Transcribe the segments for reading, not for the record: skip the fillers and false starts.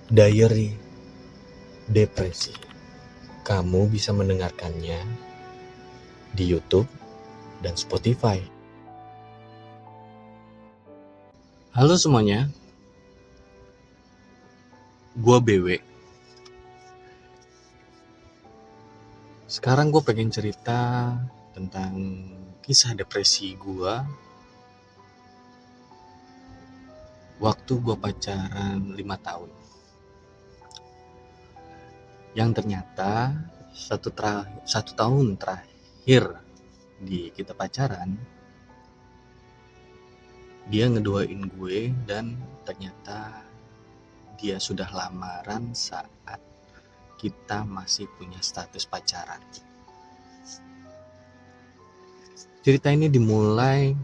Diary Depresi. Kamu bisa mendengarkannya di YouTube dan Spotify. Halo semuanya, gue BW. Sekarang gue pengen cerita tentang kisah depresi gue waktu gue pacaran 5 tahun. Yang ternyata satu tahun terakhir di kita pacaran, dia ngedoain gue dan ternyata dia sudah lamaran saat kita masih punya status pacaran. Cerita ini dimulai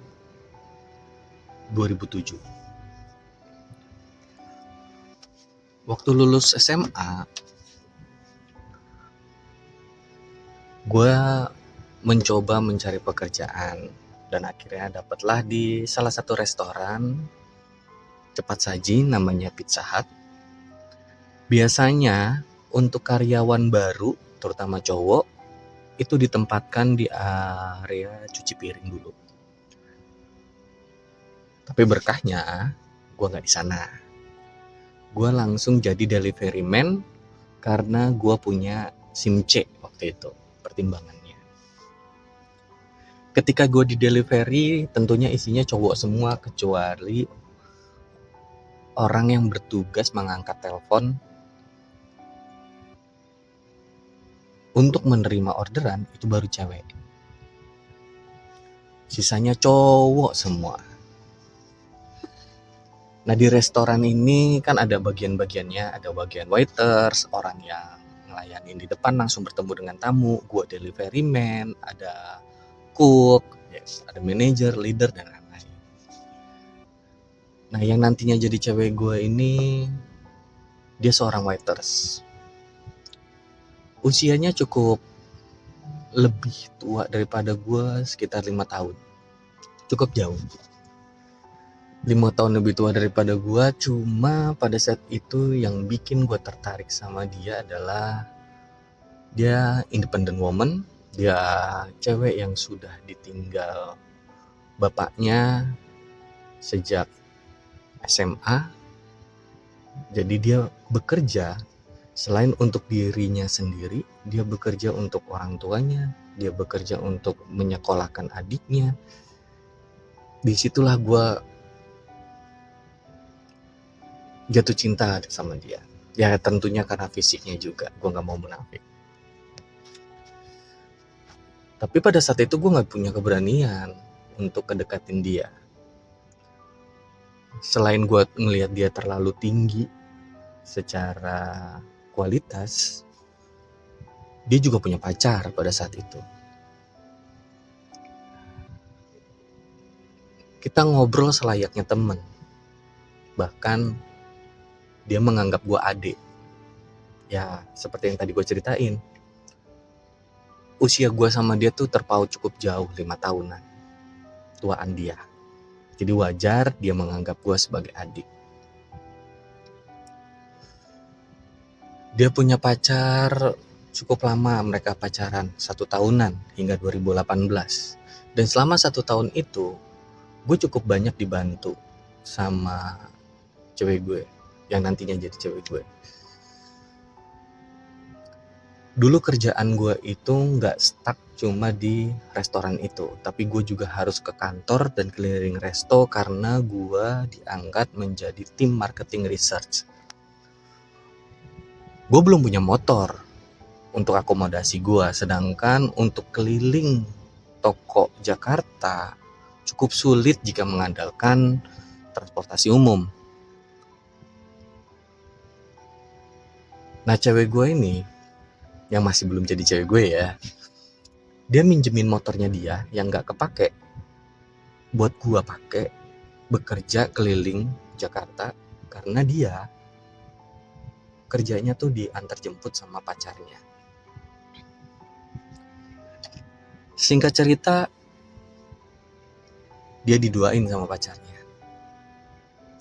2007. Waktu lulus SMA, gue mencoba mencari pekerjaan dan akhirnya dapatlah di salah satu restoran cepat saji namanya Pizza Hut. Biasanya untuk karyawan baru, terutama cowok, itu ditempatkan di area cuci piring dulu. Tapi berkahnya, gue nggak di sana. Gue langsung jadi delivery man karena gue punya SIM C waktu itu pertimbangannya. Ketika gue di delivery, tentunya isinya cowok semua kecuali orang yang bertugas mengangkat telepon untuk menerima orderan, itu baru cewek. Sisanya cowok semua. Nah, di restoran ini kan ada bagian-bagiannya, ada bagian waiters, orang yang ngelayanin di depan langsung bertemu dengan tamu, gue delivery man, ada cook, yes, ada manager, leader, dan lain-lain. Nah, yang nantinya jadi cewek gue ini, dia seorang waiters. Usianya cukup lebih tua daripada gue sekitar 5 tahun. Cukup jauh. 5 tahun lebih tua daripada gue, cuma pada saat itu yang bikin gue tertarik sama dia adalah dia independent woman, dia cewek yang sudah ditinggal bapaknya sejak SMA. Jadi dia bekerja selain untuk dirinya sendiri, dia bekerja untuk orang tuanya, dia bekerja untuk menyekolahkan adiknya. Disitulah gue jatuh cinta sama dia. Ya tentunya karena fisiknya juga, gue gak mau munafik. Tapi pada saat itu gue gak punya keberanian untuk kedekatin dia. Selain gue ngelihat dia terlalu tinggi secara kualitas, dia juga punya pacar pada saat itu. Kita ngobrol selayaknya temen. Bahkan dia menganggap gue adik. Ya seperti yang tadi gue ceritain, usia gue sama dia tuh terpaut cukup jauh, 5 tahunan tuaan dia. Jadi wajar dia menganggap gue sebagai adik. Dia punya pacar cukup lama, mereka pacaran 1 tahunan hingga 2018. Dan selama 1 tahun itu, gue cukup banyak dibantu sama cewek gue yang nantinya jadi cewek gue. Dulu kerjaan gue itu gak stuck cuma di restoran itu, tapi gue juga harus ke kantor dan keliling resto karena gue diangkat menjadi tim marketing research. Gue belum punya motor untuk akomodasi gue, sedangkan untuk keliling toko Jakarta cukup sulit jika mengandalkan transportasi umum. Nah, cewek gue ini yang masih belum jadi cewek gue ya, dia minjemin motornya dia yang gak kepake buat gue pakai bekerja keliling Jakarta karena dia kerjanya tuh diantar jemput sama pacarnya. Singkat cerita, dia diduain sama pacarnya,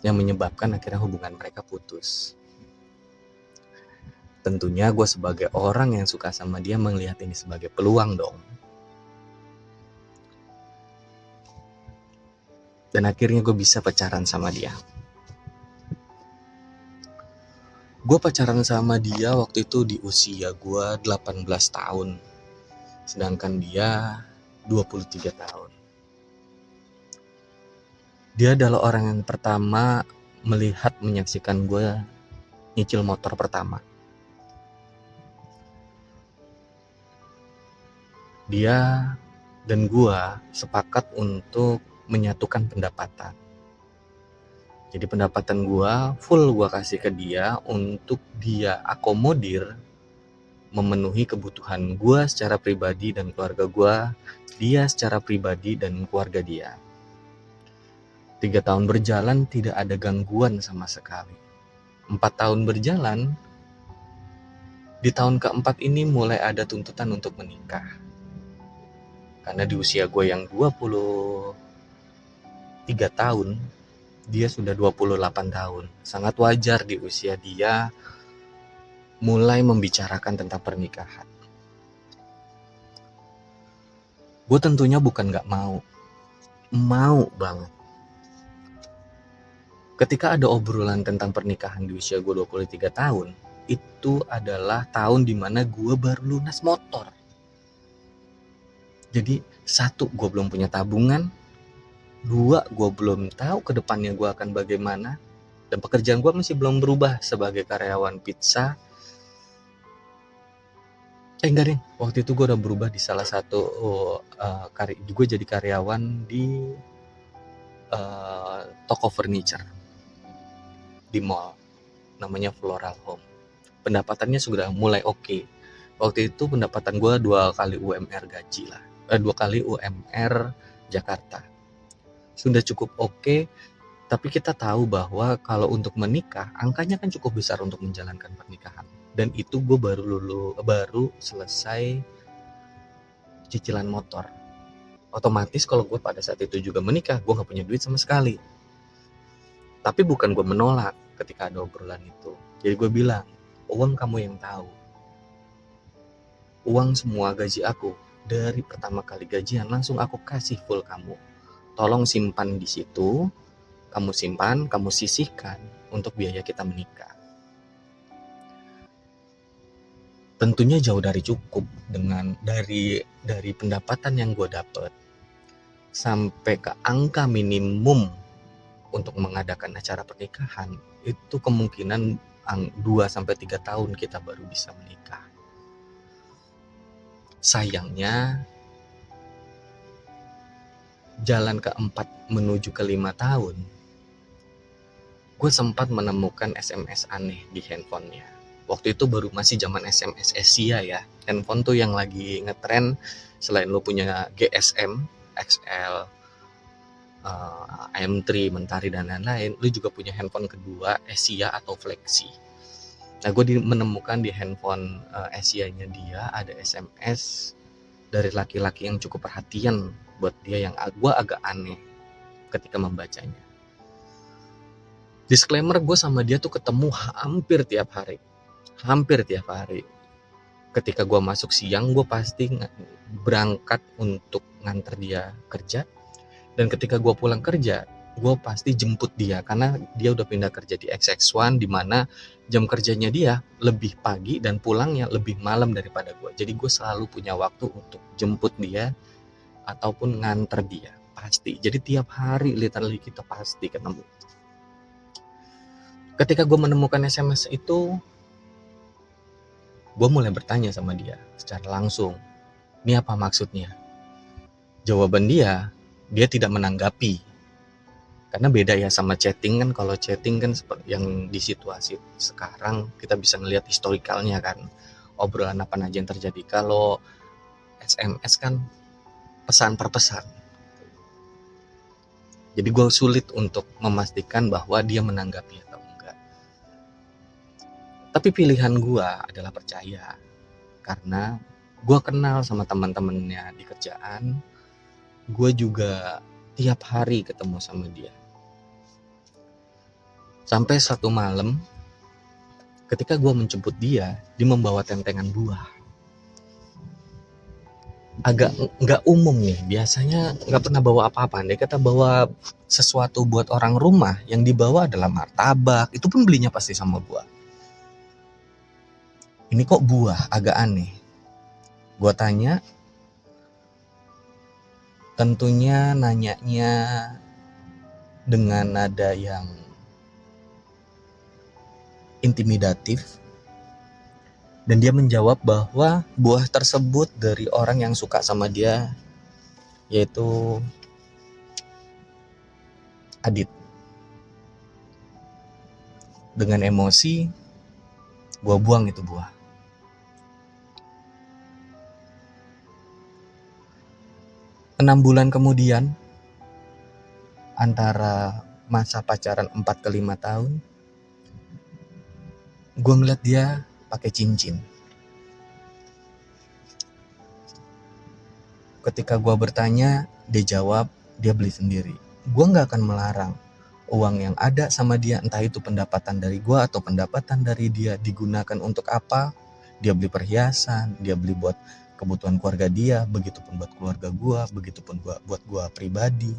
yang menyebabkan akhirnya hubungan mereka putus. Tentunya gue sebagai orang yang suka sama dia melihat ini sebagai peluang dong. Dan akhirnya gue bisa pacaran sama dia. Gue pacaran sama dia waktu itu di usia gue 18 tahun. Sedangkan dia 23 tahun. Dia adalah orang yang pertama menyaksikan gue nyicil motor pertama. Dia dan gue sepakat untuk menyatukan pendapatan. Jadi pendapatan gue full gue kasih ke dia untuk dia akomodir memenuhi kebutuhan gue secara pribadi dan keluarga gue, dia secara pribadi dan keluarga dia. 3 tahun berjalan tidak ada gangguan sama sekali. 4 tahun berjalan, di tahun keempat ini mulai ada tuntutan untuk menikah. Karena di usia gue yang 23 tahun, dia sudah 28 tahun. Sangat wajar di usia dia mulai membicarakan tentang pernikahan. Gue tentunya bukan gak mau banget. Ketika ada obrolan tentang pernikahan di usia gue 23 tahun, itu adalah tahun dimana gue baru lunas motor. Jadi 1, gue belum punya tabungan. 2, gue belum tahu ke depannya gue akan bagaimana. Dan pekerjaan gue masih belum berubah sebagai karyawan pizza. Enggak deh, waktu itu gue udah berubah di salah satu gue jadi karyawan di toko furniture di mall, namanya Floral Home. Pendapatannya sudah mulai oke. Waktu itu pendapatan gue 2 kali UMR gaji lah, 2 kali UMR Jakarta. Sudah cukup oke, tapi kita tahu bahwa kalau untuk menikah, angkanya kan cukup besar untuk menjalankan pernikahan. Dan itu gue baru selesai cicilan motor. Otomatis kalau gue pada saat itu juga menikah, gue gak punya duit sama sekali. Tapi bukan gue menolak ketika ada obrolan itu. Jadi gue bilang, uang kamu yang tahu. Uang semua gaji aku, dari pertama kali gajian langsung aku kasih full kamu. Tolong simpan di situ, kamu simpan, kamu sisihkan untuk biaya kita menikah. Tentunya jauh dari cukup dengan dari pendapatan yang gue dapat sampai ke angka minimum untuk mengadakan acara pernikahan, itu kemungkinan 2-3 tahun kita baru bisa menikah. Sayangnya jalan keempat menuju ke 5 tahun, gue sempat menemukan SMS aneh di handphonenya. Waktu itu baru masih zaman SMS Asia ya. Handphone tuh yang lagi ngetren, selain lo punya GSM, XL, M3, Mentari dan lain-lain, lu juga punya handphone kedua Asia atau Flexi. Nah, gue menemukan di handphone Asia-nya dia ada SMS dari laki-laki yang cukup perhatian buat dia, yang gue agak aneh ketika membacanya. Disclaimer, gue sama dia tuh ketemu hampir tiap hari. Ketika gue masuk siang, gue pasti berangkat untuk nganter dia kerja. Dan ketika gue pulang kerja, gue pasti jemput dia karena dia udah pindah kerja di XX1, di mana jam kerjanya dia lebih pagi dan pulangnya lebih malam daripada gue. Jadi gue selalu punya waktu untuk jemput dia ataupun nganter dia, pasti. Jadi tiap hari literally kita pasti ketemu. Ketika gue menemukan SMS itu, gue mulai bertanya sama dia secara langsung, ini apa maksudnya? Jawaban dia tidak menanggapi. Karena beda ya sama chatting kan. Kalau chatting kan seperti yang di situasi sekarang kita bisa ngelihat historikalnya kan, obrolan apa aja yang terjadi. Kalau SMS kan pesan per pesan. Jadi gue sulit untuk memastikan bahwa dia menanggapi atau enggak. Tapi pilihan gue adalah percaya, karena gue kenal sama teman-temannya di kerjaan. Gue juga tiap hari ketemu sama dia. Sampai satu malam Ketika gue menjemput dia membawa tentengan buah. Agak nggak umum nih, biasanya nggak pernah bawa apa-apa. Dia kata bawa sesuatu buat orang rumah, yang dibawa adalah martabak, itu pun belinya pasti sama buah. Ini kok buah, agak aneh. Gue tanya, tentunya nanyanya dengan nada yang intimidatif, dan dia menjawab bahwa buah tersebut dari orang yang suka sama dia, yaitu Adit. Dengan emosi, gue buang itu buah. Enam bulan kemudian, antara masa pacaran 4 ke 5 tahun, gue ngeliat dia pakai cincin. Ketika gue bertanya, dia jawab dia beli sendiri. Gue gak akan melarang uang yang ada sama dia, entah itu pendapatan dari gue atau pendapatan dari dia, digunakan untuk apa. Dia beli perhiasan, dia beli buat kebutuhan keluarga dia, begitupun buat keluarga gue, begitupun buat gue pribadi.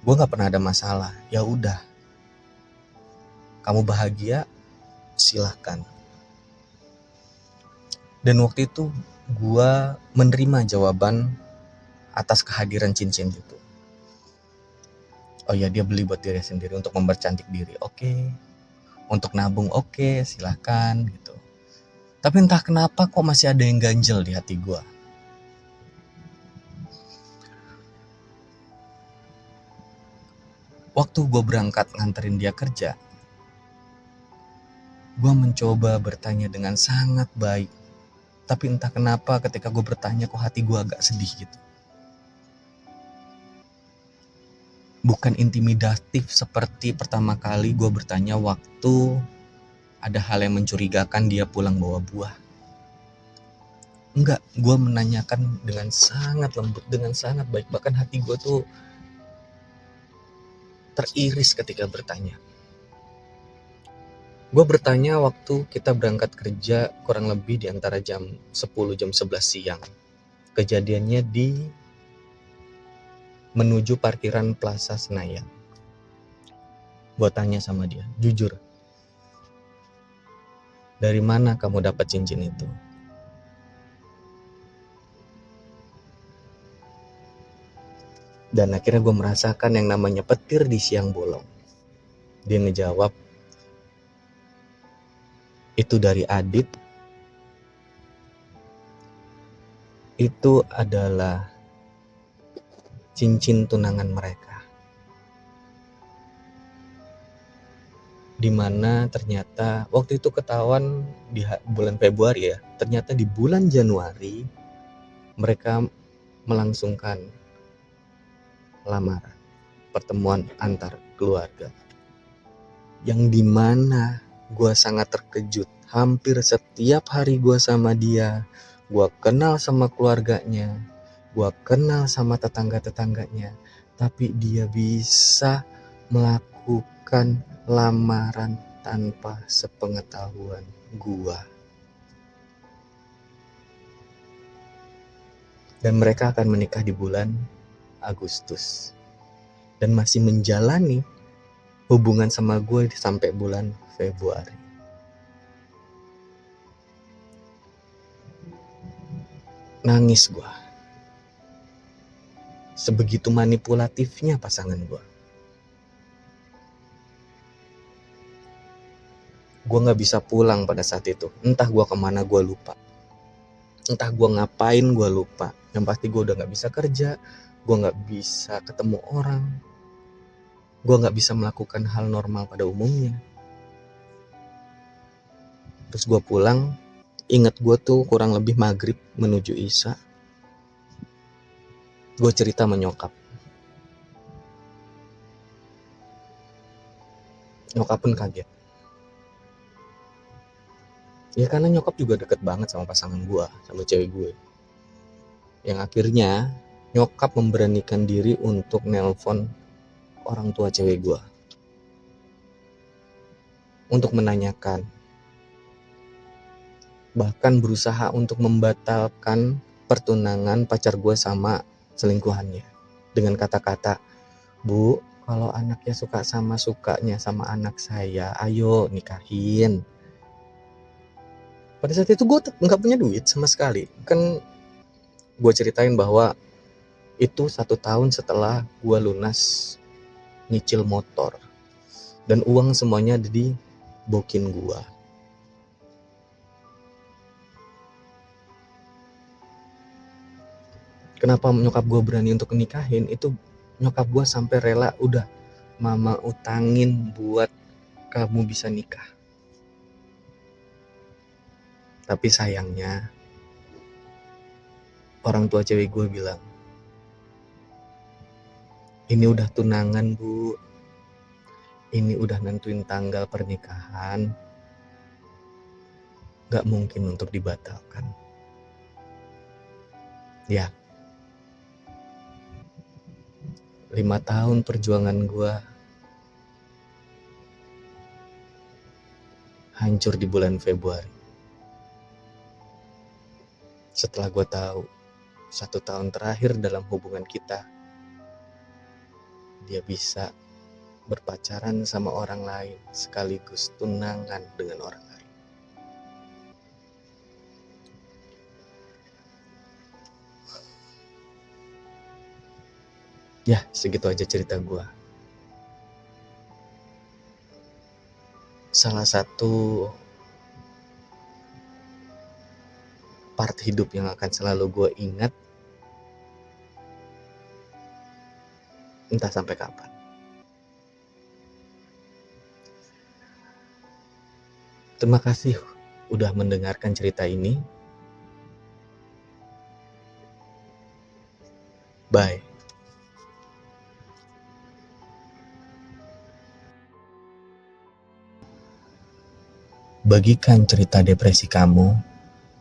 Gue gak pernah ada masalah. Ya udah, kamu bahagia, silahkan. Dan waktu itu gue menerima jawaban atas kehadiran cincin itu. Oh ya, dia beli buat diri sendiri untuk mempercantik diri, oke. Untuk nabung, oke, silahkan gitu. Tapi entah kenapa kok masih ada yang ganjel di hati gue. Waktu gue berangkat nganterin dia kerja, gue mencoba bertanya dengan sangat baik. Tapi entah kenapa ketika gue bertanya kok hati gue agak sedih gitu. Bukan intimidatif seperti pertama kali gue bertanya waktu ada hal yang mencurigakan dia pulang bawa buah. Enggak, gue menanyakan dengan sangat lembut, dengan sangat baik. Bahkan hati gue tuh teriris ketika bertanya. Gue bertanya waktu kita berangkat kerja kurang lebih di antara jam 10 jam 11 siang. Kejadiannya di menuju parkiran Plaza Senayan. Gue tanya sama dia, jujur, dari mana kamu dapat cincin itu? Dan akhirnya gue merasakan yang namanya petir di siang bolong. Dia ngejawab, itu dari Adit. Itu adalah cincin tunangan mereka. Dimana ternyata waktu itu ketahuan di bulan Februari ya. Ternyata di bulan Januari mereka melangsungkan lamaran, pertemuan antar keluarga. Yang dimana gue sangat terkejut. Hampir setiap hari gue sama dia, gue kenal sama keluarganya, gue kenal sama tetangga-tetangganya, tapi dia bisa melakukan lamaran tanpa sepengetahuan gue. Dan mereka akan menikah di bulan Agustus. Dan masih menjalani hubungan sama gue sampai bulan Februari. Nangis gue. Sebegitu manipulatifnya pasangan gue. Gue gak bisa pulang pada saat itu. Entah gue kemana gue lupa. Entah gue ngapain gue lupa. Yang pasti gue udah gak bisa kerja. Gue gak bisa ketemu orang. Gue gak bisa melakukan hal normal pada umumnya. Terus gue pulang. Ingat gue tuh kurang lebih maghrib menuju isya. Gue cerita sama nyokap. Nyokap pun kaget. Ya karena nyokap juga deket banget sama pasangan gue, sama cewek gue. Yang akhirnya nyokap memberanikan diri untuk nelpon orang tua cewek gue. untuk menanyakan, bahkan berusaha untuk membatalkan pertunangan pacar gue sama selingkuhannya dengan kata-kata, "Bu, kalau anaknya sukanya sama anak saya, ayo nikahin." Pada saat itu gue nggak punya duit sama sekali. Kan gue ceritain bahwa itu 1 tahun setelah gue lunas nyicil motor dan uang semuanya ada di bokin gue. Kenapa nyokap gue berani untuk nikahin? Itu nyokap gue sampai rela, udah mama utangin buat kamu bisa nikah. Tapi sayangnya orang tua cewek gue bilang, ini udah tunangan bu, ini udah nentuin tanggal pernikahan, gak mungkin untuk dibatalkan. Ya, 5 tahun perjuangan gue hancur di bulan Februari. Setelah gue tahu 1 tahun terakhir dalam hubungan kita, dia bisa berpacaran sama orang lain sekaligus tunangan dengan orang lain. Ya, segitu aja cerita gue. Salah satu part hidup yang akan selalu gue ingat entah sampai kapan. Terima kasih udah mendengarkan cerita ini. Bye. Bagikan cerita depresi kamu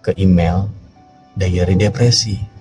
ke email Diary Depresi